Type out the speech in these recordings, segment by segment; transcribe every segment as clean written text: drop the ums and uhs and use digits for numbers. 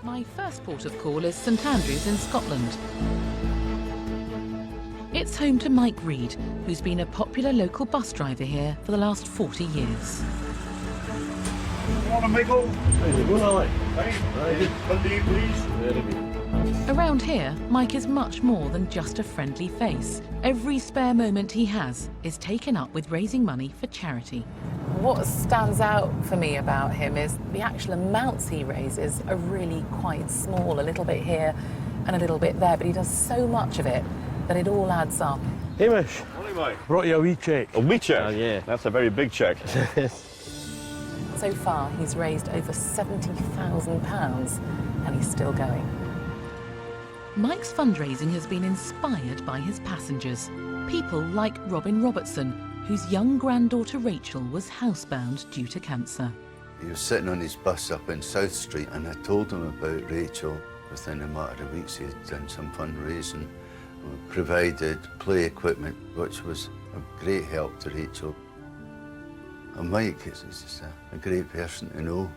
My first port of call is St Andrews in Scotland. It's home to Mike Reid, who's been a popular local bus driver here for the last 40 years. Morning, Michael. How's it going, Alec? Very good. Monday, please. Very good. Around here, Mike is much more than just a friendly face. Every spare moment he has is taken up with raising money for charity. What stands out for me about him is the actual amounts he raises are really quite small, a little bit here and a little bit there, but he does so much of it that it all adds up. Hamish, Morning, Mike. brought you a wee cheque. A wee check? Yeah. That's a very big check. So far, he's raised over £70,000 and he's still going. Mike's fundraising has been inspired by his passengers. People like Robin Robertson, whose young granddaughter Rachel was housebound due to cancer. He was sitting on his bus up in South Street and I told him about Rachel. Within a matter of weeks he had done some fundraising. We provided play equipment, which was a great help to Rachel. And Mike is just a great person to know.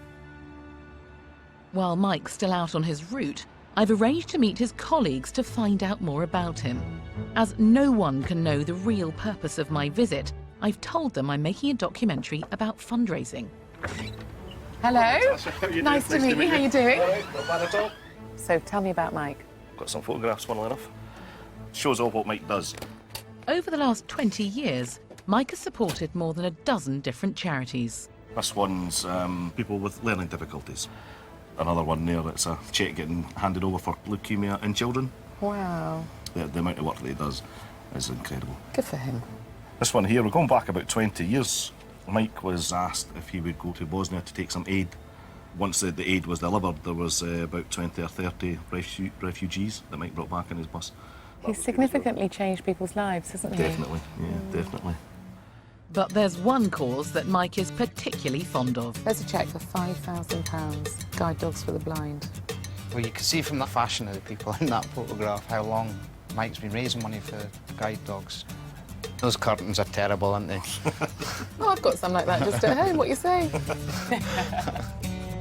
While Mike's still out on his route, I've arranged to meet his colleagues to find out more about him. As no one can know the real purpose of my visit, I've told them I'm making a documentary about fundraising. Hello. Nice to meet you. How are you doing? All right, not bad at all. So tell me about Mike. Got some photographs, funnily enough. Shows all what Mike does. Over the last 20 years, Mike has supported more than a dozen different charities. This one's people with learning difficulties. Another one there, it's a cheque getting handed over for leukemia in children. Wow. The amount of work that he does is incredible. Good for him. This one here, we're going back about 20 years. Mike was asked if he would go to Bosnia to take some aid. Once the aid was delivered, there was about 20 or 30 refugees that Mike brought back in his bus. He's significantly changed people's lives, hasn't he? Definitely, yeah, definitely. But there's one cause that Mike is particularly fond of. There's a cheque for £5,000, Guide Dogs for the Blind. Well, you can see from the fashion of the people in that photograph how long Mike's been raising money for guide dogs. Those curtains are terrible, aren't they? Oh, I've got some like that just at home, what you say?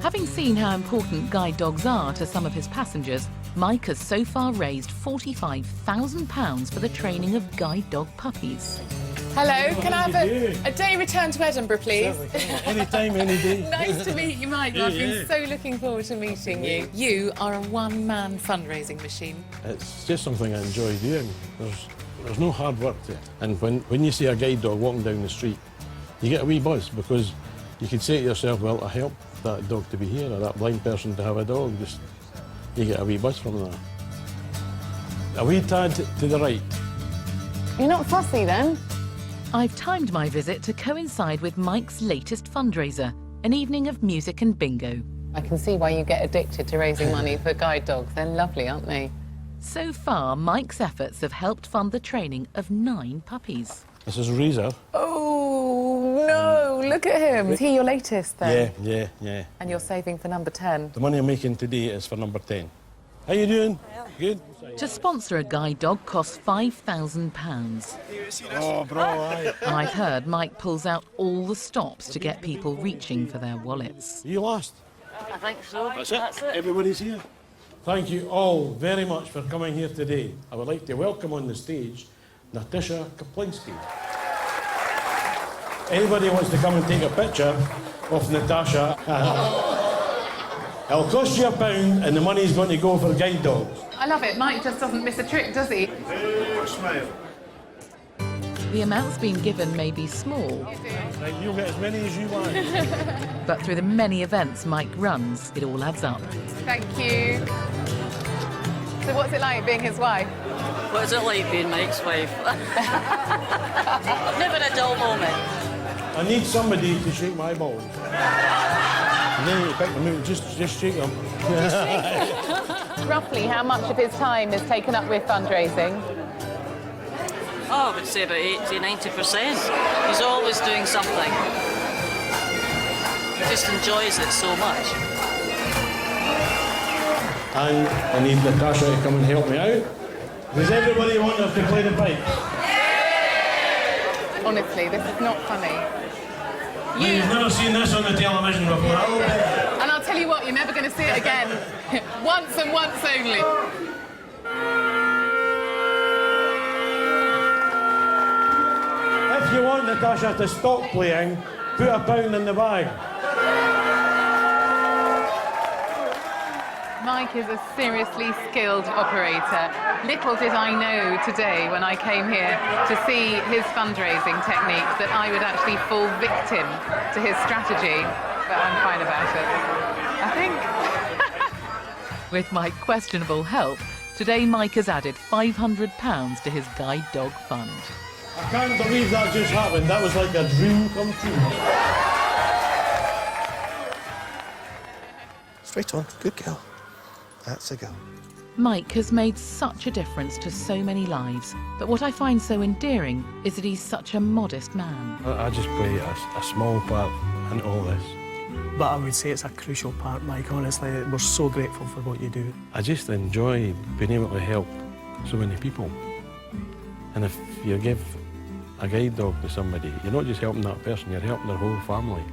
Having seen how important guide dogs are to some of his passengers, Mike has so far raised £45,000 for the training of guide dog puppies. Hello, can I have a day return to Edinburgh, please? Anytime, any day. Nice to meet you, Mike. I've been so looking forward to meeting you. You are a one-man fundraising machine. It's just something I enjoy doing. There's no hard work to it. And when you see a guide dog walking down the street, you get a wee buzz because you can say to yourself, well, I helped that dog to be here or that blind person to have a dog. Just you get a wee buzz from that. A wee tad to the right. You're not fussy, then? I've timed my visit to coincide with Mike's latest fundraiser, an evening of music and bingo. I can see why you get addicted to raising money for guide dogs. They're lovely, aren't they? So far, Mike's efforts have helped fund the training of 9 puppies. This is Razor. Oh, no, look at him. Is he your latest, then? Yeah. And you're saving for number 10. The money I'm making today is for number 10. How you doing? Good? To sponsor a guide dog costs £5,000. Oh, bro, aye. And I've heard Mike pulls out all the stops to get people reaching for their wallets. You last? I think so. That's it. Everybody's here. Thank you all very much for coming here today. I would like to welcome on the stage Natasha Kaplinski. Anybody wants to come and take a picture of Natasha? It'll cost you £1 and the money's going to go for guide dogs. I love it. Mike just doesn't miss a trick, does he? Smile. The amounts being given may be small, Right, you'll get as many as you want. but through the many events Mike runs, it all adds up. Thank you. So what's it like being his wife? What is it like being Mike's wife? Never a dull moment. I need somebody to shake my balls. And then you pick them out, just shake them. Roughly how much of his time is taken up with fundraising? Oh, I would say about 80–90%. He's always doing something. He just enjoys it so much. And I need Natasha to come and help me out. Does everybody want us to play the pipe? Honestly, this is not funny. You've never seen this on the television before. And I'll tell you what, you're never going to see it again. Once and once only. If you want Natasha to stop playing, put £1 in the bag. Mike is a seriously skilled operator. Little did I know today when I came here to see his fundraising technique that I would actually fall victim to his strategy, but I'm fine about it. I think. With my questionable help, today Mike has added £500 to his guide dog fund. I can't believe that just happened. That was like a dream come true. Straight on. Good girl. That's a girl. Mike has made such a difference to so many lives, but what I find so endearing is that he's such a modest man. I just play a small part in all this. But I would say it's a crucial part, Mike, honestly. We're so grateful for what you do. I just enjoy being able to help so many people. And if you give a guide dog to somebody, you're not just helping that person, you're helping their whole family.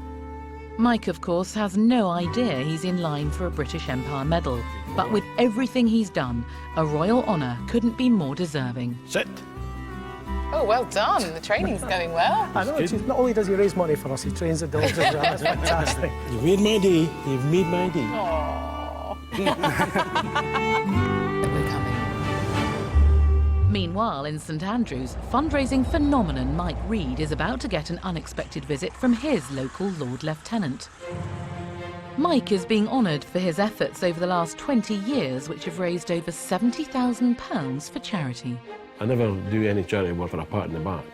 Mike, of course, has no idea he's in line for a British Empire medal. But with everything he's done, a royal honour couldn't be more deserving. Sit. Oh, well done. The training's going well. I know, not only does he raise money for us, he trains the dogs as well. That's fantastic. You've made my day. You've made my day. We're coming. Meanwhile, in St Andrews, fundraising phenomenon Mike Reid is about to get an unexpected visit from his local Lord Lieutenant. Mike is being honoured for his efforts over the last 20 years, which have raised over £70,000 for charity. I never do any charity work for a pat on the back.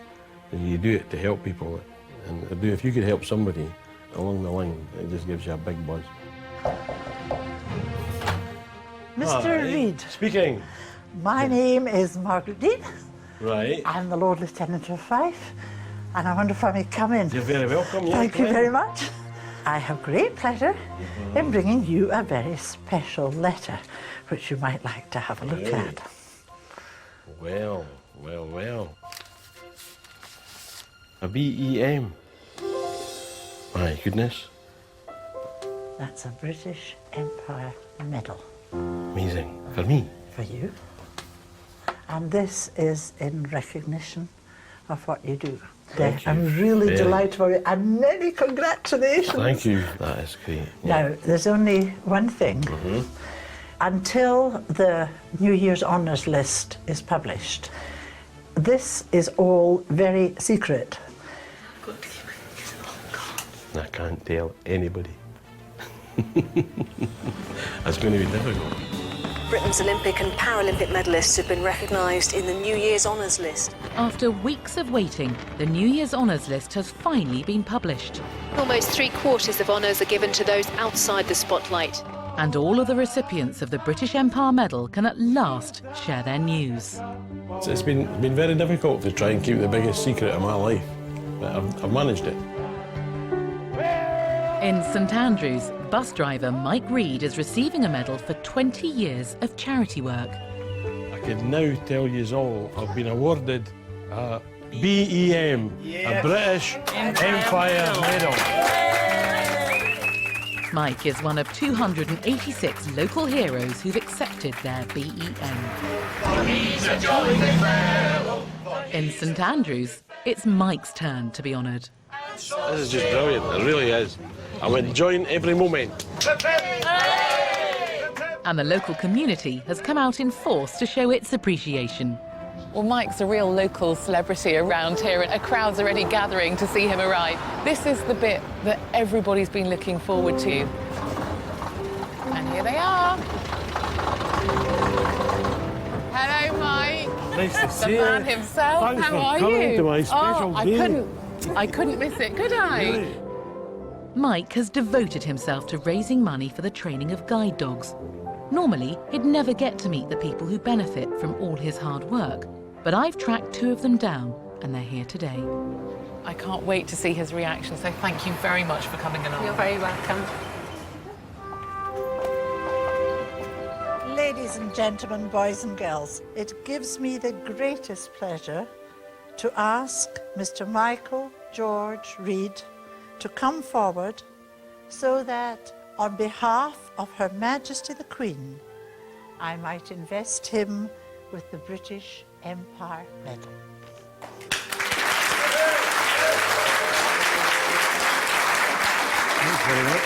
And you do it to help people. And if you could help somebody along the line, it just gives you a big buzz. Mr. Reid. Speaking. My name is Margaret Dean. Right. I'm the Lord Lieutenant of Fife, and I wonder if I may come in. You're very welcome. Yeah, Thank you very much. I have great pleasure in bringing you a very special letter, which you might like to have a look at. Well, well, well. A B.E.M. My goodness. That's a British Empire medal. Amazing. For me. For you. And this is in recognition of what you do. Thank you. I'm really delighted for you, and many congratulations. Thank you. That is great. Yeah. Now, there's only one thing. Until the New Year's Honours list is published, this is all very secret. I can't tell anybody. That's going to be difficult. Britain's Olympic and Paralympic medalists have been recognised in the New Year's Honours list. After weeks of waiting, the New Year's Honours list has finally been published. Almost 3/4 of honours are given to those outside the spotlight. And all of the recipients of the British Empire Medal can at last share their news. It's been very difficult to try and keep the biggest secret of my life, but I've managed it. In St Andrews, bus driver Mike Reid is receiving a medal for 20 years of charity work. I can now tell you all I've been awarded a B.E.M, a British Empire Medal. Mike is one of 286 local heroes who've accepted their B.E.M. In St Andrews, it's Mike's turn to be honoured. This is just brilliant, it really is. I'm enjoying every moment. And the local community has come out in force to show its appreciation. Well, Mike's a real local celebrity around here, and a crowd's already gathering to see him arrive. This is the bit that everybody's been looking forward to. And here they are. Hello, Mike. Nice to see you. The man himself. Thanks How for are coming you? to my special day. I couldn't miss it, could I? Really? Mike has devoted himself to raising money for the training of guide dogs. Normally, he'd never get to meet the people who benefit from all his hard work. But I've tracked 2 of them down, and they're here today. I can't wait to see his reaction, so thank you very much for coming along. You're very welcome. Ladies and gentlemen, boys and girls, it gives me the greatest pleasure to ask Mr. Michael George Reid to come forward so that on behalf of Her Majesty the Queen, I might invest him with the British Empire Medal. Thanks very much.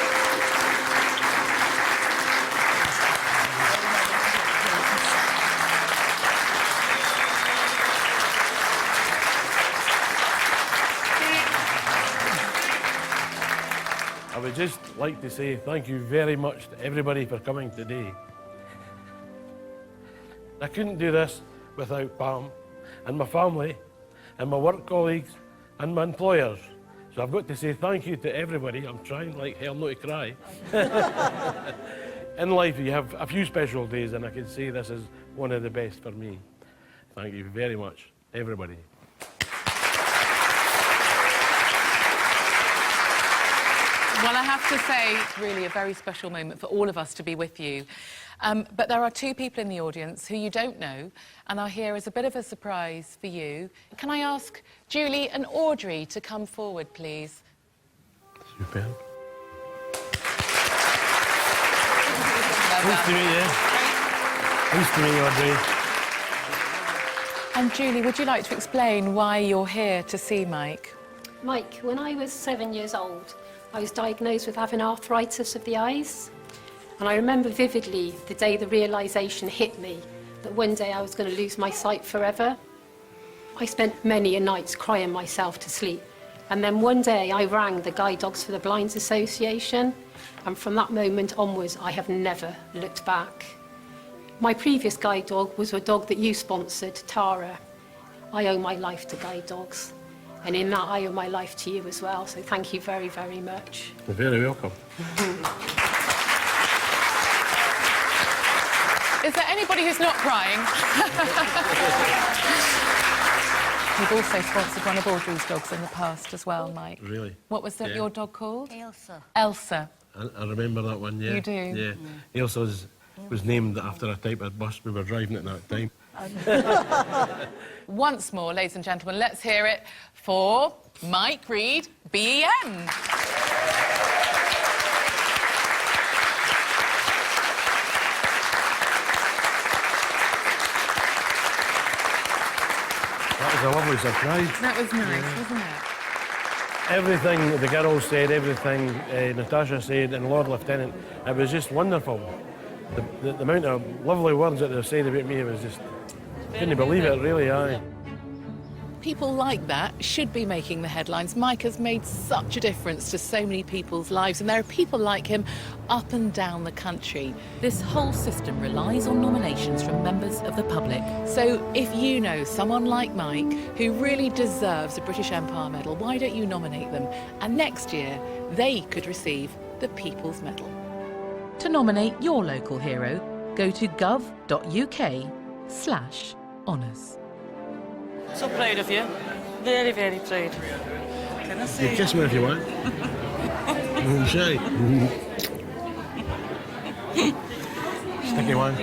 I would just like to say thank you very much to everybody for coming today. I couldn't do this without B.E.M and my family and my work colleagues and my employers. So I've got to say thank you to everybody. I'm trying like hell not to cry. In life you have a few special days and I can say this is one of the best for me. Thank you very much, everybody. Well, I have to say, it's really a very special moment for all of us to be with you. But there are two people in the audience who you don't know and are here as a bit of a surprise for you. Can I ask Julie and Audrey to come forward, please? Superb. Nice to meet you. Nice to meet you, Audrey. And Julie, would you like to explain why you're here to see Mike? Mike, when I was 7 years old, I was diagnosed with having arthritis of the eyes. And I remember vividly the day the realisation hit me that one day I was going to lose my sight forever. I spent many a night crying myself to sleep. And then one day I rang the Guide Dogs for the Blinds Association. And from that moment onwards, I have never looked back. My previous guide dog was a dog that you sponsored, Tara. I owe my life to guide dogs. And in that, I owe my life to you as well. So thank you very, very much. You're very welcome. Is there anybody who's not crying? You've also sponsored one of Audrey's dogs in the past as well, Mike. Really? What was your dog called? Elsa. Elsa. I remember that one, yeah. You do? Yeah. Elsa was named after a type of bus we were driving at that time. Once more, ladies and gentlemen, let's hear it for Mike Reid, B.E.M. That was a lovely surprise. That was nice, wasn't it? Everything the girls said, everything Natasha said, and Lord Lieutenant, it was just wonderful. The amount of lovely words that they said about me, it was just... Couldn't believe it, really, aye. People like that should be making the headlines. Mike has made such a difference to so many people's lives, and there are people like him up and down the country. This whole system relies on nominations from members of the public. So if you know someone like Mike who really deserves a British Empire Medal, why don't you nominate them? And next year, they could receive the People's Medal. To nominate your local hero, go to gov.uk/honours. So proud of you. Very, very proud. Can I say? You kiss me if you want. I'm shy. Sticky one.